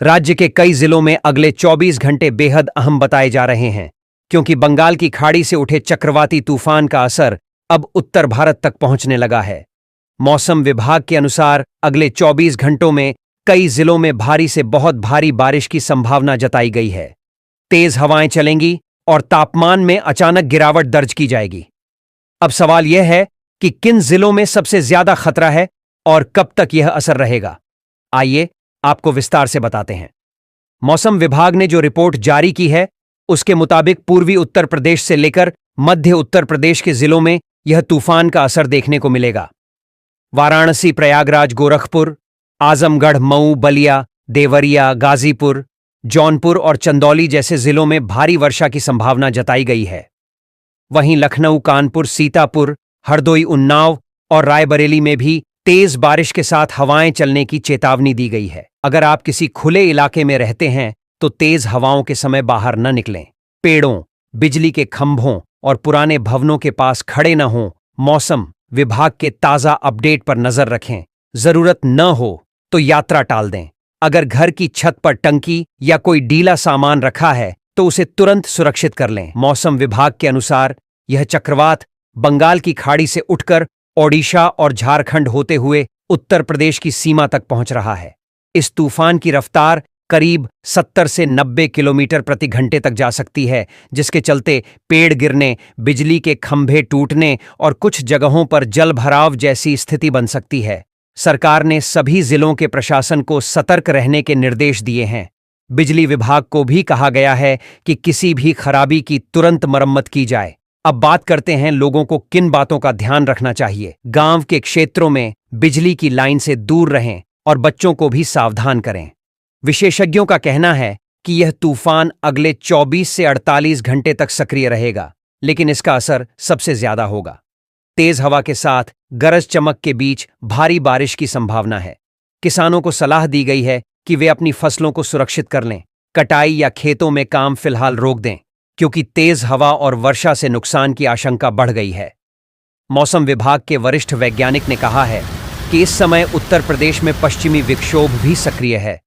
राज्य के कई जिलों में अगले 24 घंटे बेहद अहम बताए जा रहे हैं, क्योंकि बंगाल की खाड़ी से उठे चक्रवाती तूफान का असर अब उत्तर भारत तक पहुंचने लगा है। मौसम विभाग के अनुसार अगले 24 घंटों में कई जिलों में भारी से बहुत भारी बारिश की संभावना जताई गई है। तेज हवाएं चलेंगी और तापमान में अचानक गिरावट दर्ज की जाएगी। अब सवाल यह है कि किन जिलों में सबसे ज्यादा खतरा है और कब तक यह असर रहेगा। आइए आपको विस्तार से बताते हैं। मौसम विभाग ने जो रिपोर्ट जारी की है, उसके मुताबिक पूर्वी उत्तर प्रदेश से लेकर मध्य उत्तर प्रदेश के जिलों में यह तूफान का असर देखने को मिलेगा। वाराणसी, प्रयागराज, गोरखपुर, आजमगढ़, मऊ, बलिया, देवरिया, गाजीपुर, जौनपुर और चंदौली जैसे जिलों में भारी वर्षा की संभावना जताई गई है। वहीं लखनऊ, कानपुर, सीतापुर, हरदोई, उन्नाव और रायबरेली में भी तेज बारिश के साथ हवाएं चलने की चेतावनी दी गई है। अगर आप किसी खुले इलाके में रहते हैं तो तेज हवाओं के समय बाहर न निकलें। पेड़ों, बिजली के खंभों और पुराने भवनों के पास खड़े न हों। मौसम विभाग के ताज़ा अपडेट पर नजर रखें। जरूरत न हो तो यात्रा टाल दें। अगर घर की छत पर टंकी या कोई ढीला सामान रखा है तो उसे तुरंत सुरक्षित कर लें। मौसम विभाग के अनुसार यह चक्रवात बंगाल की खाड़ी से उठकर ओडिशा और झारखंड होते हुए उत्तर प्रदेश की सीमा तक पहुंच रहा है। इस तूफान की रफ्तार करीब 70 से 90 किलोमीटर प्रति घंटे तक जा सकती है, जिसके चलते पेड़ गिरने, बिजली के खंभे टूटने और कुछ जगहों पर जलभराव जैसी स्थिति बन सकती है। सरकार ने सभी जिलों के प्रशासन को सतर्क रहने के निर्देश दिए हैं। बिजली विभाग को भी कहा गया है कि किसी भी खराबी की तुरंत मरम्मत की जाए। अब बात करते हैं लोगों को किन बातों का ध्यान रखना चाहिए। गांव के क्षेत्रों में बिजली की लाइन से दूर रहें और बच्चों को भी सावधान करें। विशेषज्ञों का कहना है कि यह तूफान अगले 24 से 48 घंटे तक सक्रिय रहेगा, लेकिन इसका असर सबसे ज्यादा होगा। तेज हवा के साथ गरज चमक के बीच भारी बारिश की संभावना है। किसानों को सलाह दी गई है कि वे अपनी फसलों को सुरक्षित कर लें। कटाई या खेतों में काम फिलहाल रोक दें, क्योंकि तेज हवा और वर्षा से नुकसान की आशंका बढ़ गई है। मौसम विभाग के वरिष्ठ वैज्ञानिक ने कहा है कि इस समय उत्तर प्रदेश में पश्चिमी विक्षोभ भी सक्रिय है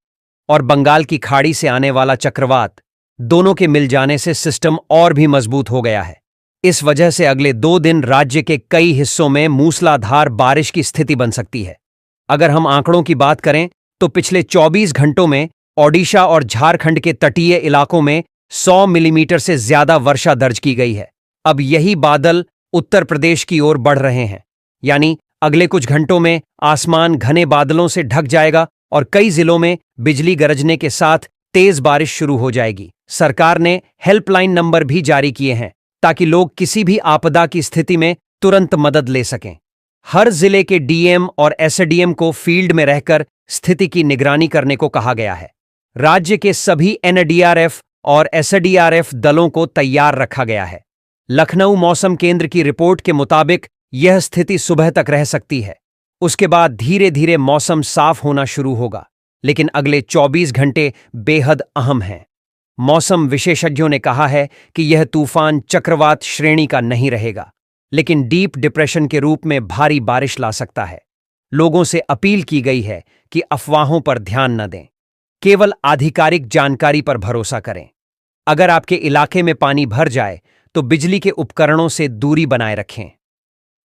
और बंगाल की खाड़ी से आने वाला चक्रवात, दोनों के मिल जाने से सिस्टम और भी मजबूत हो गया है। इस वजह से अगले 2 दिन राज्य के कई हिस्सों में मूसलाधार बारिश की स्थिति बन सकती है। अगर हम आंकड़ों की बात करें तो पिछले 24 घंटों में ओडिशा और झारखंड के तटीय इलाकों में 100 मिलीमीटर से ज्यादा वर्षा दर्ज की गई है। अब यही बादल उत्तर प्रदेश की ओर बढ़ रहे हैं, यानी अगले कुछ घंटों में आसमान घने बादलों से ढक जाएगा और कई जिलों में बिजली गरजने के साथ तेज बारिश शुरू हो जाएगी। सरकार ने हेल्पलाइन नंबर भी जारी किए हैं ताकि लोग किसी भी आपदा की स्थिति में तुरंत मदद ले सकें। हर जिले के डीएम और एसडीएम को फील्ड में रहकर स्थिति की निगरानी करने को कहा गया है। राज्य के सभी एनडीआरएफ और एसडीआरएफ दलों को तैयार रखा गया है। लखनऊ मौसम केंद्र की रिपोर्ट के मुताबिक यह स्थिति सुबह तक रह सकती है। उसके बाद धीरे धीरे मौसम साफ होना शुरू होगा, लेकिन अगले 24 घंटे बेहद अहम हैं। मौसम विशेषज्ञों ने कहा है कि यह तूफान चक्रवात श्रेणी का नहीं रहेगा, लेकिन डीप डिप्रेशन के रूप में भारी बारिश ला सकता है। लोगों से अपील की गई है कि अफवाहों पर ध्यान न दें, केवल आधिकारिक जानकारी पर भरोसा करें। अगर आपके इलाके में पानी भर जाए तो बिजली के उपकरणों से दूरी बनाए रखें।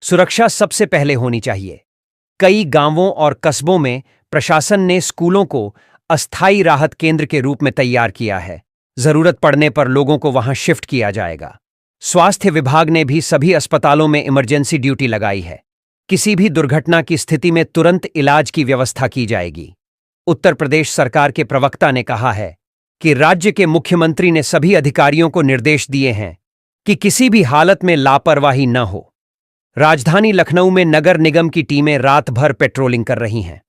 सुरक्षा सबसे पहले होनी चाहिए। कई गांवों और कस्बों में प्रशासन ने स्कूलों को अस्थायी राहत केंद्र के रूप में तैयार किया है। जरूरत पड़ने पर लोगों को वहां शिफ्ट किया जाएगा। स्वास्थ्य विभाग ने भी सभी अस्पतालों में इमरजेंसी ड्यूटी लगाई है। किसी भी दुर्घटना की स्थिति में तुरंत इलाज की व्यवस्था की जाएगी। उत्तर प्रदेश सरकार के प्रवक्ता ने कहा है कि राज्य के मुख्यमंत्री ने सभी अधिकारियों को निर्देश दिए हैं कि किसी भी हालत में लापरवाही न हो। राजधानी लखनऊ में नगर निगम की टीमें रात भर पेट्रोलिंग कर रही हैं।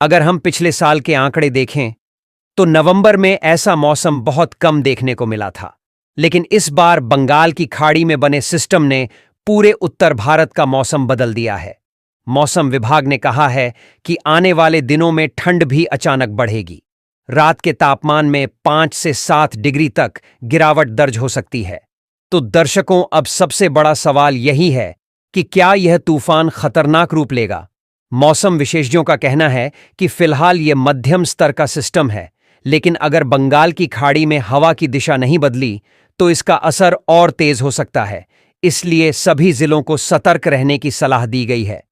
अगर हम पिछले साल के आंकड़े देखें तो नवंबर में ऐसा मौसम बहुत कम देखने को मिला था, लेकिन इस बार बंगाल की खाड़ी में बने सिस्टम ने पूरे उत्तर भारत का मौसम बदल दिया है। मौसम विभाग ने कहा है कि आने वाले दिनों में ठंड भी अचानक बढ़ेगी। रात के तापमान में 5 से 7 डिग्री तक गिरावट दर्ज हो सकती है। तो दर्शकों, अब सबसे बड़ा सवाल यही है कि क्या यह तूफान खतरनाक रूप लेगा। मौसम विशेषज्ञों का कहना है कि फिलहाल यह मध्यम स्तर का सिस्टम है, लेकिन अगर बंगाल की खाड़ी में हवा की दिशा नहीं बदली तो इसका असर और तेज हो सकता है। इसलिए सभी जिलों को सतर्क रहने की सलाह दी गई है।